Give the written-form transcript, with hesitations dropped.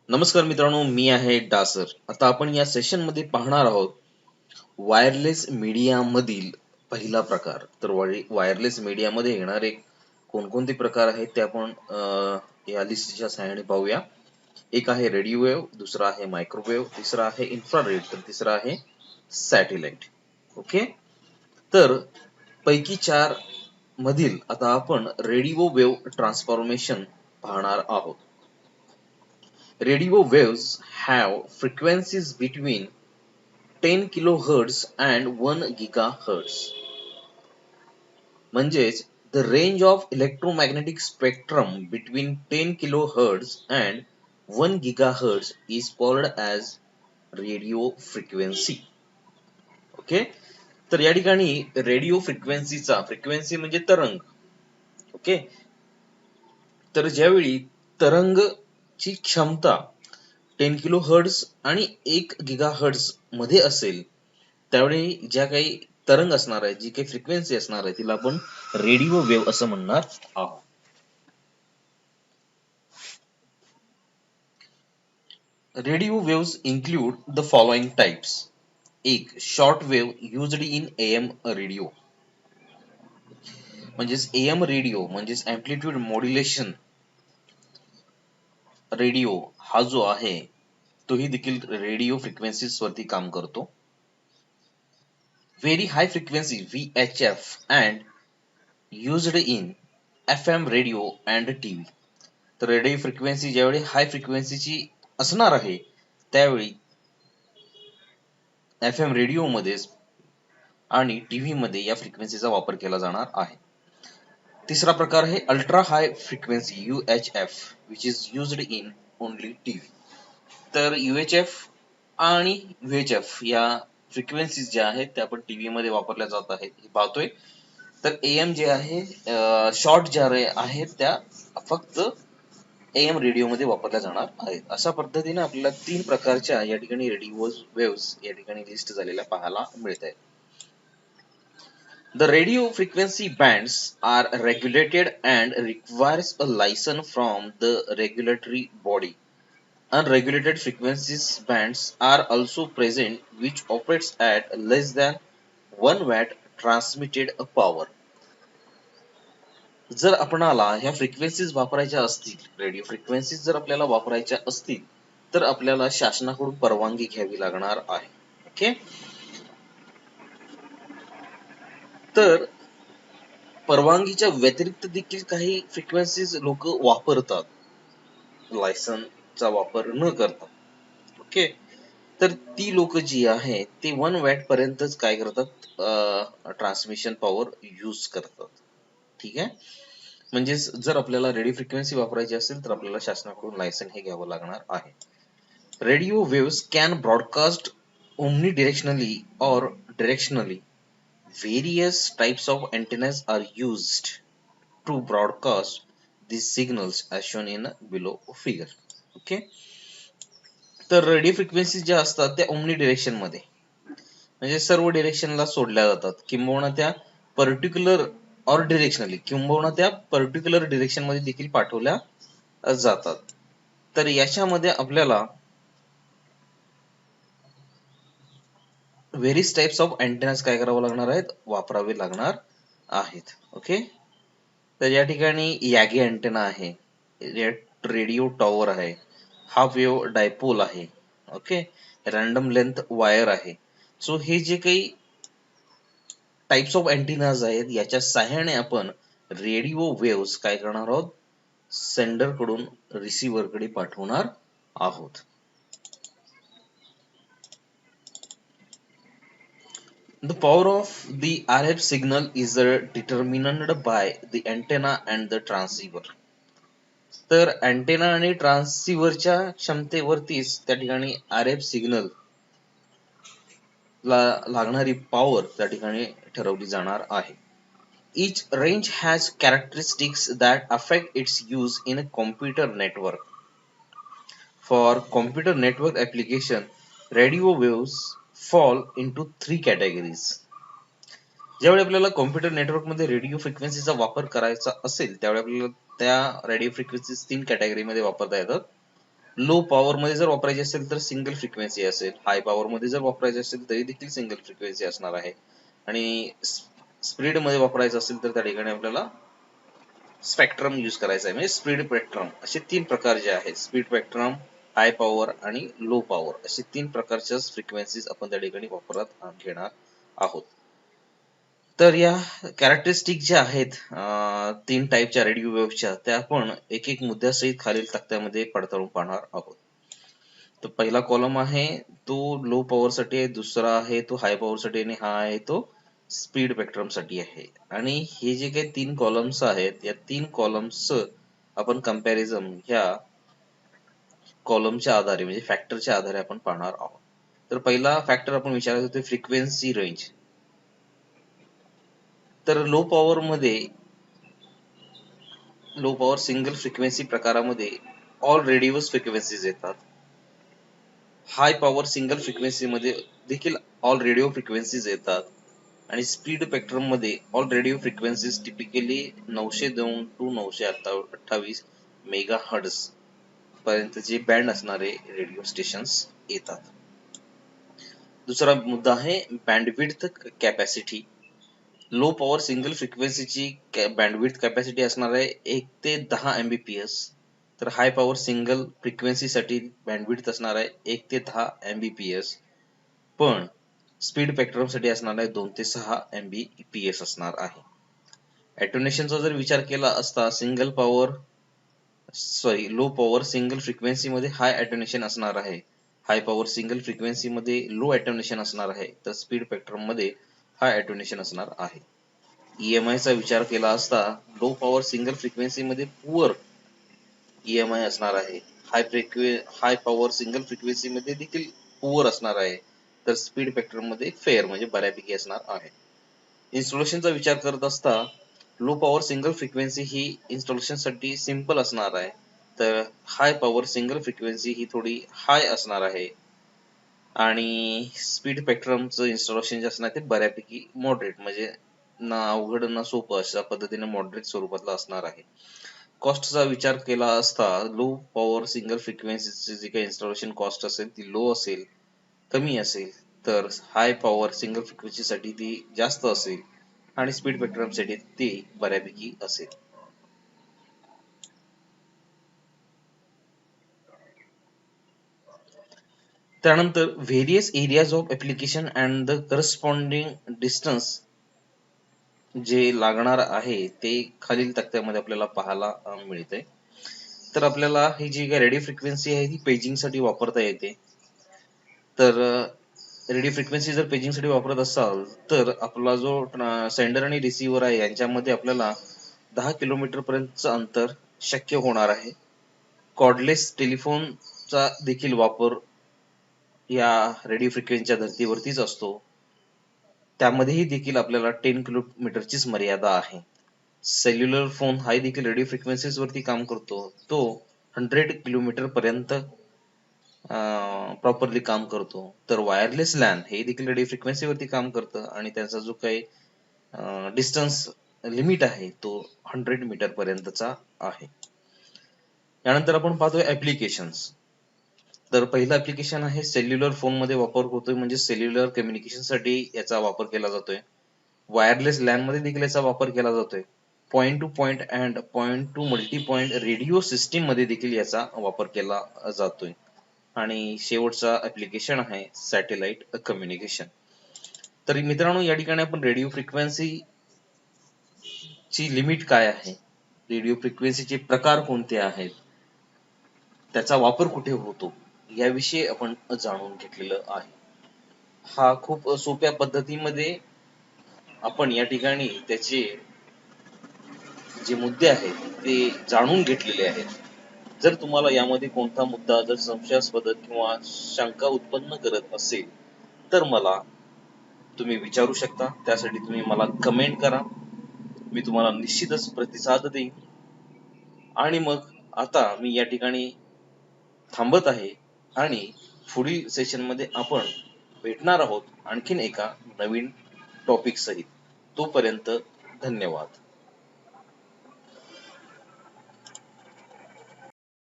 नमस्कार मित्रांनो, मी आहे डासर. आता आपण या सेशनमध्ये पाहणार आहोत वायरलेस मीडियामधील पहिला प्रकार. तर वायरलेस मीडियामध्ये येणारे कोणकोणते प्रकार आहेत ते आपण या लिस्टच्या सहाय्याने पाहूया. एक आहे रेडिओ वेव्ह, दुसरा आहे मायक्रोवेव्ह, तिसरा आहे इन्फ्रारेड, तर तिसरा आहे सॅटेलाइट. ओके, तर पैकी चार मधील आता आपण रेडिओ वेव्ह ट्रान्सफॉर्मेशन पाहणार आहोत. Radio waves have frequencies between 10 kilohertz and 1 gigahertz. म्हणजेच the range of electromagnetic spectrum between 10 kilohertz and 1 gigahertz is called as radio frequency. Okay, तर या ठिकाणी रेडिओ फ्रिक्वेन्सीचा फ्रिक्वेन्सी म्हणजे तरंग. ओके, तर ज्यावेळी तरंगची क्षमता 10 किलो हर्ट्ज आणि 1 गिगा हर्ट्ज मध्ये असेल त्यावेळी ज्या काही तरंग असणार आहे, जी काही फ्रिक्वेन्सी असणार आहे, तिला आपण रेडिओ वेव्ह असं म्हणणार आहोत. Radio waves include the following types. एक, short wave used in AM radio. म्हणजेच एएम रेडिओ म्हणजेच एम्प्लिट्यूड मॉड्युलेशन रेडिओ हा जो आहे तोही देखील रेडिओ फ्रिक्वेन्सीज वरती काम करतो. Very high frequency VHF and used in FM radio and TV. तर रेडिओ फ्रिक्वेन्सी ज्यावेळी हाय फ्रिक्वेन्सीची असणार आहे त्यावेळी FM रेडिओ मध्ये आणि टीव्ही मध्ये या फ्रिक्वेन्सीचा वापर केला जाणार आहे. तिसरा प्रकार आहे ultra high frequency UHF which is used in only TV. तर UHF आणि UHF या फ्रिक्वेन्सीज ज्या आहेत त्या आपण टीव्ही मध्ये वापरल्या जात आहेत हे पाहतोय. तर एएम जे आहे शॉर्ट ज्या आहेत त्या फक्त एएम रेडिओ मध्ये वापरल्या जाणार आहेत. अशा पद्धतीने आपल्याला तीन प्रकारच्या या ठिकाणी रेडिओ वेव्स या ठिकाणी लिस्ट झालेल्या पाहायला मिळत आहेत. The radio frequency bands are regulated and requires a license from the regulatory body. Unregulated frequencies bands are also present which operates at less than 1 watt transmitted power. जर आपणाला ह्या frequencies वापरायच्या असतील, रेडिओ फ्रिक्वेन्सीज जर आपल्याला वापरायच्या असतील तर आपल्याला शासनाकडून परवानगी घ्यावी लागणार आहे. ओके, तर परवानगीच्या व्यतिरिक्त देखील काही फ्रिक्वेन्सीज लोक वापरतात लायसनचा वापर न करता. ओके, तर ती लोक जी आहेत ते 1 वॅट पर्यंतच काय करतात, ट्रान्समिशन पॉवर यूज करतात. ठीक आहे, म्हणजेच जर आपल्याला रेडिओ फ्रिक्वेन्सी वापरायची असेल तर आपल्याला शासनाकडून लायसन हे घ्यावं लागणार आहे. Radio waves can broadcast omnidirectionally or directionally. Various types of antennas are used to broadcast these signals as shown in below figure. Okay, तर रेडिओ फ्रिक्वेन्सी ज्या असतात त्या ओमनी डिरेक्शन मध्ये म्हणजे सर्व डिरेक्शनला सोडल्या जातात किंबहुना त्या पर्टिक्युलर और डिरेक्शनली किंबहुना त्या पर्टिक्युलर डिरेक्शन मध्ये देखील पाठवल्या जातात. तर याच्यामध्ये आपल्याला व्हेरियस टाइप्स ऑफ अँटेनास काय करावं लागणार आहेत, वापरावे लागणार आहेत. ओके, तर या ठिकाणी यागी अँटेना आहे, रेडिओ टॉवर आहे, हाफ वेव्ह डायपोल आहे. ओके, रॅन्डम लेंथ वायर आहे. सो हे जे काही टाइप्स ऑफ अँटेनाज आहेत याच्या सहाय्याने आपण रेडिओ वेव्स काय करणार आहोत, सेंडर कडून रिसिव्हर कडे पाठवणार आहोत. The power of the RF signal is determined by the antenna and the transceiver. तर अँटेना आणि ट्रान्सिव्हरच्या क्षमतेवरतीच त्या ठिकाणी RF सिग्नल ला लागणारी पॉवर त्या ठिकाणी ठरवली जाणार आहे. Each range has characteristics that affect its use in a computer network. For computer network application, radio waves fall into 3 categories. ज्यावेळी आपल्याला कॉम्प्युटर नेटवर्क मध्ये रेडिओ फ्रिक्वेन्सीचा वापर करायचा असेल त्यावेळी आपल्याला त्या रेडिओ फ्रिक्वेन्सीज 3 कॅटेगरी मध्ये वापरता येतात. लो पॉवर मध्ये जर वापरायची असेल तर सिंगल फ्रिक्वेन्सी असेल, हाय पॉवर मध्ये जर वापरायची असेल तरी देखील सिंगल फ्रिक्वेन्सी असणार आहे, आणि स्पीड मध्ये वापरायचं असेल तर त्या ठिकाणी आपल्याला स्पेक्ट्रम यूज करायचा आहे, म्हणजे स्पीड स्पेक्ट्रम. असे तीन प्रकार जे आहेत, स्पीड स्पेक्ट्रम, हाय पॉवर आणि लो पॉवर, असे तीन प्रकारच्या फ्रिक्वेन्सीज आपण त्या ठिकाणी वापरात घेणार आहोत. तर या कॅरेक्टरिस्टिक ज्या आहेत तीन टाईपच्या रेडिओ वेव्हच्या, त्या आपण एक एक मुद्द्यासहित खालील तक्त्यामध्ये पडताळून पाहणार आहोत. तर पहिला कॉलम आहे तो लो पॉवर साठी आहे, दुसरा आहे तो हाय पॉवर साठी, आणि हा आहे तो स्पीड स्पेक्ट्रम साठी आहे. आणि हे जे काही तीन कॉलम्स आहेत, या तीन कॉलम्स आपण कंपॅरिझन ह्या कॉलमच्या आधारे म्हणजे फॅक्टरच्या आधारे आपण पाहणार आहोत. तर पहिला फॅक्टर आपण विचारत होतो फ्रिक्वेन्सी रेंज. तर लो पॉवर सिंगल फ्रिक्वेन्सी प्रकारामध्ये ऑल रेडिओ फ्रिक्वेन्सीज येतात. हाय पॉवर सिंगल फ्रिक्वेन्सी मध्ये देखील ऑल रेडिओ फ्रिक्वेन्सीज येतात, आणि स्पीड स्पेक्ट्रम मध्ये all radio frequencies typically 902 to 928 mega hertz पर्यंतचे बँड असणारे रेडिओ स्टेशन्स येतात. दुसरा मुद्दा आहे bandwidth capacity. Low power single फ्रिक्वेन्सीची बँडविड्थ कॅपॅसिटी असणार आहे 1 ते 10 Mbps. तर हाय पॉवर सिंगल फ्रिक्वेन्सीसाठी बँडविड्थ असणार आहे 1 ते 10 Mbps. पण स्पीड स्पेक्ट्रमसाठी असणार आहे 2 ते 6 Mbps असणार आहे. ॲटेन्युएशनचा जर विचार केला असता लो पॉवर सिंगल फ्रिक्वेन्सी मध्ये हाय ॲटेन्युएशन असणार आहे, हाय पॉवर सिंगल फ्रिक्वेन्सी मध्ये लो ॲटेन्युएशन असणार आहे, तर स्पीड स्पेक्ट्रम मध्ये हाय ॲटेन्युएशन असणार आहे. EMI चा विचार केला असता लो पॉवर सिंगल फ्रिक्वेन्सी मध्ये पुअर EMI असणार आहे, हाय पॉवर सिंगल फ्रिक्वेन्सी मध्ये देखील पुअर असणार आहे, तर स्पीड स्पेक्ट्रम मध्ये फेअर म्हणजे बऱ्यापैकी असणार आहे. इन्स्टॉलेशनचा विचार करत असता लो पॉवर सिंगल फ्रिक्वेन्सी ही इन्स्टॉलेशन साठी सिंपल असणार आहे, तर हाय पॉवर सिंगल फ्रिक्वेन्सी ही थोडी हाय असणार आहे, आणि स्पीड स्पेक्ट्रमचं इन्स्टॉलेशन जे असणार ते बऱ्यापैकी मॉडरेट, म्हणजे ना अवघड ना सोपं अशा पद्धतीने मॉडरेट स्वरूपातलं असणार आहे. कॉस्टचा विचार केला असता लो पॉवर सिंगल फ्रिक्वेन्सीची जी काही इन्स्टॉलेशन कॉस्ट असेल ती लो असेल, कमी असेल, तर हाय पॉवर सिंगल फ्रिक्वेन्सी साठी ती जास्त असेल, आणि स्पीड स्पेक्ट्रम साठी ती बऱ्यापैकी असेल. त्यानंतर various areas of application and the corresponding distance जे लागणार आहे ते खालील तक्त्यामध्ये आपल्याला पाहायला मिळते. तर आपल्याला ही जी काही रेडिओ फ्रिक्वेन्सी आहे ती पेजिंग साठी वापरता येते. तर रेडिओ फ्रिक्वेन्सी जर पेजिंग साठी वापरत असाल तर आपला जो सेंडर आणि रिसिव्हर आहे यांच्यामध्ये आपल्याला 10 किलोमीटर पर्यंतचं अंतर शक्य होणार आहे. कॉर्डलेस टेलिफोनचा देखील वापर या रेडिओ फ्रिक्वेन्सीच्या धर्तीवरतीच असतो. त्यामध्येही देखील आपल्याला 10 किलोमीटरचीच मर्यादा आहे. सेल्युलर फोन हा देखील रेडिओ फ्रिक्वेन्सीज वरती काम करतो. तो 100 किलोमीटर पर्यंत प्रॉपरली काम करतो. तर वायरलेस लॅन हे देखील रेडिओ फ्रिक्वेन्सी वरती काम करतं, आणि त्याचा जो काही डिस्टन्स लिमिट आहे तो 100 मीटर पर्यंतचा आहे. यानंतर आपण पाहतोय ऍप्लिकेशन्स. तर पहिलं ऍप्लिकेशन आहे सेल्युलर फोन मध्ये वापर होतोय, म्हणजे सेल्युलर कम्युनिकेशन साठी याचा वापर केला जातोय. वायरलेस लॅन मध्ये देखील याचा वापर केला जातोय. Point two point and point two multi point radio system मध्ये देखील याचा वापर केला जातोय. आणि शेवटचा ऍप्लिकेशन आहे सॅटेलाइट कम्युनिकेशन. तर मित्रांनो, या ठिकाणी आपण रेडिओ फ्रिक्वेन्सी ची लिमिट काय आहे, रेडिओ फ्रिक्वेन्सीचे प्रकार कोणते आहेत, त्याचा वापर कुठे होतो, याविषयी आपण जाणून घेतलेलं आहे. हा खूप सोप्या पद्धतीमध्ये आपण या ठिकाणी त्याचे जे मुद्दे आहेत ते जाणून घेतलेले आहेत. जर तुम्हाला यामध्ये कोणता मुद्दा जर संशयास्पद किंवा शंका उत्पन्न करत असेल तर मला तुम्ही विचारू शकता. त्यासाठी तुम्ही मला कमेंट करा, मी तुम्हाला निश्चितच प्रतिसाद देईन. आणि मग आता मी या ठिकाणी थांबत आहे, आणि पुढील सेशन मध्ये आपण भेटणार आहोत आणखीन एका नवीन टॉपिक सहित. तोपर्यंत धन्यवाद.